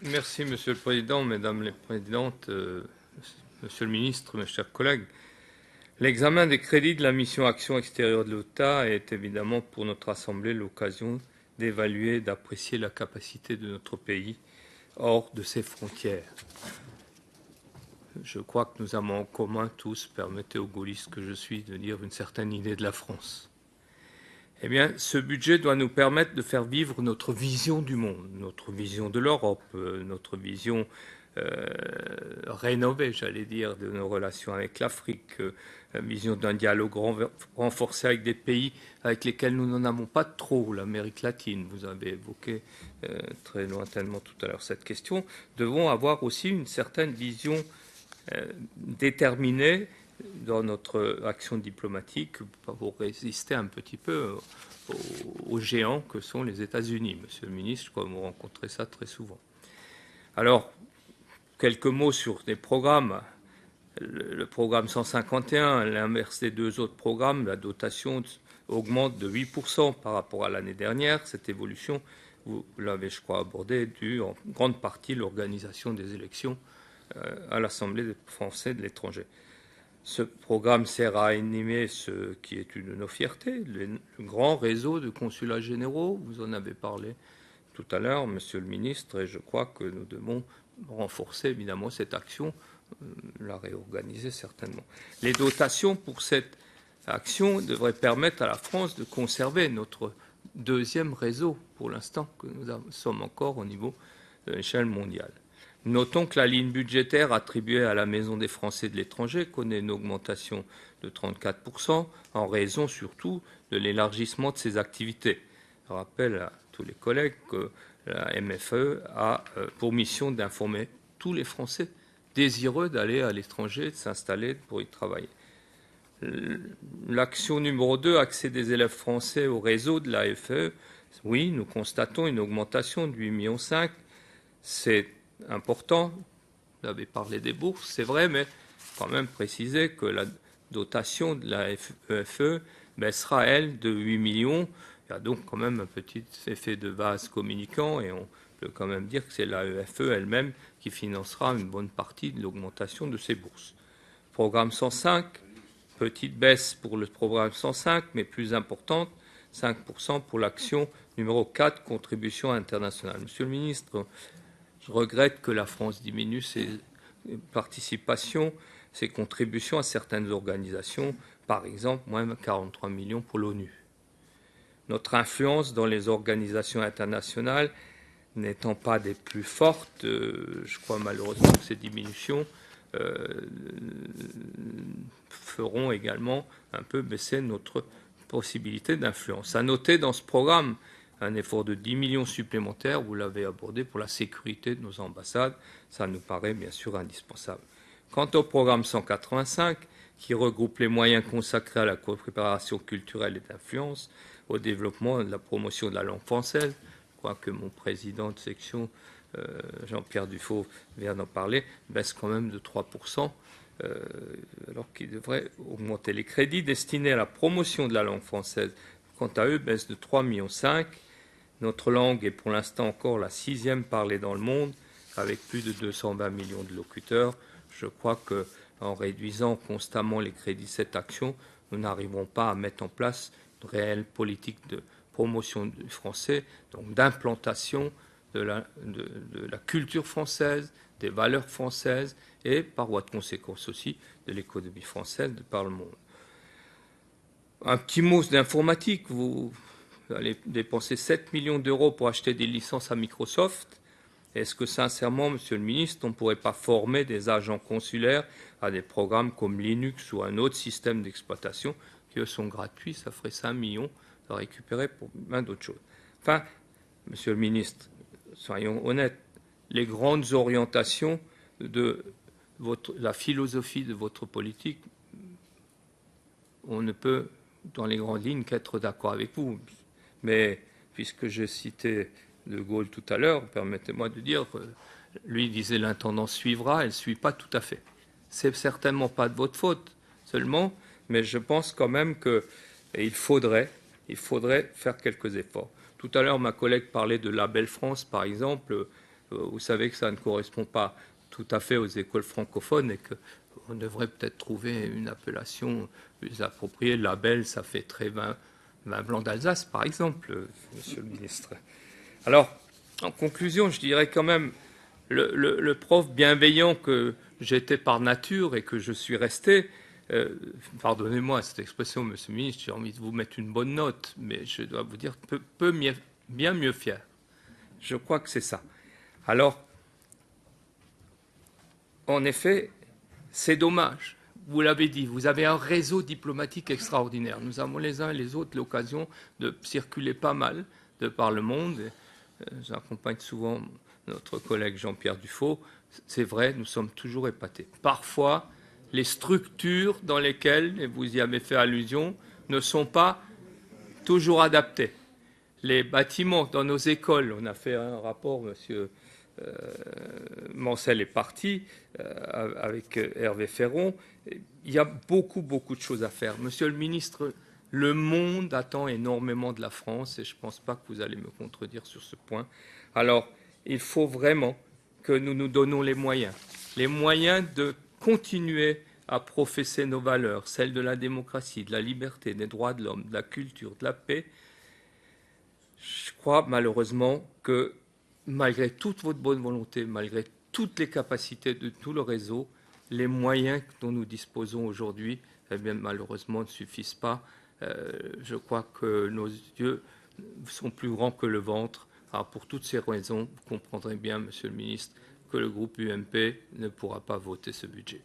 Merci, Monsieur le Président, Mesdames les Présidentes, Monsieur le Ministre, mes chers collègues. L'examen des crédits de la mission Action extérieure de l'État est évidemment pour notre Assemblée l'occasion d'évaluer et d'apprécier la capacité de notre pays hors de ses frontières. Je crois que nous avons en commun tous, permettez aux gaullistes que je suis de dire, une certaine idée de la France. Eh bien, ce budget doit nous permettre de faire vivre notre vision du monde, notre vision de l'Europe, notre vision rénovée, j'allais dire, de nos relations avec l'Afrique, la vision d'un dialogue renforcé avec des pays avec lesquels nous n'en avons pas trop, l'Amérique latine. Vous avez évoqué très lointainement tout à l'heure cette question. Devons avoir aussi une certaine vision déterminée dans notre action diplomatique pour résister un petit peu aux géants que sont les États-Unis. Monsieur le ministre, je crois que vous rencontrez ça très souvent. Alors, quelques mots sur les programmes. Le programme 151, l'inverse des deux autres programmes, la dotation augmente de 8% par rapport à l'année dernière. Cette évolution, vous l'avez, je crois, abordée, due en grande partie à l'organisation des élections à l'Assemblée des Français de l'étranger. Ce programme sert à animer ce qui est une de nos fiertés, le grand réseau de consulats généraux. Vous en avez parlé tout à l'heure, Monsieur le Ministre, et je crois que nous devons renforcer évidemment cette action, la réorganiser certainement. Les dotations pour cette action devraient permettre à la France de conserver notre deuxième réseau, pour l'instant, que nous sommes encore au niveau de l'échelle mondiale. Notons que la ligne budgétaire attribuée à la Maison des Français de l'étranger connaît une augmentation de 34%, en raison surtout de l'élargissement de ses activités. Je rappelle à tous les collègues que la MFE a pour mission d'informer tous les Français désireux d'aller à l'étranger, de s'installer pour y travailler. L'action numéro 2, accès des élèves français au réseau de l'AFE. Oui, nous constatons une augmentation de 8,5 millions. C'est important. Vous avez parlé des bourses, c'est vrai, mais quand même préciser que la dotation de la EFE baissera, elle, de 8 millions. Il y a donc quand même un petit effet de vase communicant et on peut quand même dire que c'est la EFE elle-même qui financera une bonne partie de l'augmentation de ces bourses. Programme 105, petite baisse pour le programme 105, mais plus importante, 5% pour l'action numéro 4, contribution internationale. Monsieur le ministre, je regrette que la France diminue ses participations, ses contributions à certaines organisations, par exemple, moins 43 millions pour l'ONU. Notre influence dans les organisations internationales n'étant pas des plus fortes, je crois malheureusement que ces diminutions feront également un peu baisser notre possibilité d'influence. À noter dans ce programme un effort de 10 millions supplémentaires, vous l'avez abordé, pour la sécurité de nos ambassades. Ça nous paraît bien sûr indispensable. Quant au programme 185, qui regroupe les moyens consacrés à la coopération culturelle et d'influence, au développement et de la promotion de la langue française, je crois que mon président de section, Jean-Pierre Dufaux, vient d'en parler, baisse quand même de 3%, alors qu'il devrait augmenter. Les crédits destinés à la promotion de la langue française, quant à eux, baissent de 3,5 millions. Notre langue est pour l'instant encore la 6e parlée dans le monde, avec plus de 220 millions de locuteurs. Je crois qu'en réduisant constamment les crédits de cette action, nous n'arriverons pas à mettre en place une réelle politique de promotion du français, donc d'implantation de la culture française, des valeurs françaises et, par voie de conséquence aussi, de l'économie française de par le monde. Un petit mot d'informatique. Vous allez dépenser 7 millions d'euros pour acheter des licences à Microsoft. Est-ce que, sincèrement, Monsieur le Ministre, on ne pourrait pas former des agents consulaires à des programmes comme Linux ou un autre système d'exploitation qui, eux, sont gratuits? Ça ferait 5 millions à récupérer pour plein d'autres choses. Enfin, Monsieur le Ministre, soyons honnêtes, les grandes orientations de la philosophie de votre politique, on ne peut, dans les grandes lignes, qu'être d'accord avec vous. Mais puisque j'ai cité De Gaulle tout à l'heure, permettez-moi de dire que lui disait l'intendant suivra, elle ne suit pas tout à fait. C'est certainement pas de votre faute seulement, mais je pense quand même qu'il faudrait faire quelques efforts. Tout à l'heure, ma collègue parlait de Label France, par exemple. vous savez que ça ne correspond pas tout à fait aux écoles francophones et qu'on devrait peut-être trouver une appellation plus appropriée. Label, ça fait très vin blanc d'Alsace, par exemple, monsieur le ministre. Alors, en conclusion, je dirais quand même, le prof bienveillant que j'étais par nature et que je suis resté, pardonnez-moi cette expression, monsieur le ministre, j'ai envie de vous mettre une bonne note, mais je dois vous dire bien mieux fier. Je crois que c'est ça. Alors, en effet, c'est dommage. Vous l'avez dit, vous avez un réseau diplomatique extraordinaire. Nous avons les uns et les autres l'occasion de circuler pas mal de par le monde. J'accompagne souvent notre collègue Jean-Pierre Dufaux. C'est vrai, nous sommes toujours épatés. Parfois, les structures dans lesquelles, et vous y avez fait allusion, ne sont pas toujours adaptées. Les bâtiments dans nos écoles, on a fait un rapport, monsieur Mancel est parti avec Hervé Ferron. Il y a beaucoup de choses à faire. Monsieur le ministre, le monde attend énormément de la France et je ne pense pas que vous allez me contredire sur ce point. Alors, il faut vraiment que nous nous donnons les moyens de continuer à professer nos valeurs, celles de la démocratie, de la liberté, des droits de l'homme, de la culture, de la paix. Je crois malheureusement que malgré toute votre bonne volonté, malgré toutes les capacités de tout le réseau, les moyens dont nous disposons aujourd'hui, eh bien, malheureusement, ne suffisent pas. Je crois que nos yeux sont plus grands que le ventre. Alors, pour toutes ces raisons, vous comprendrez bien, monsieur le ministre, que le groupe UMP ne pourra pas voter ce budget.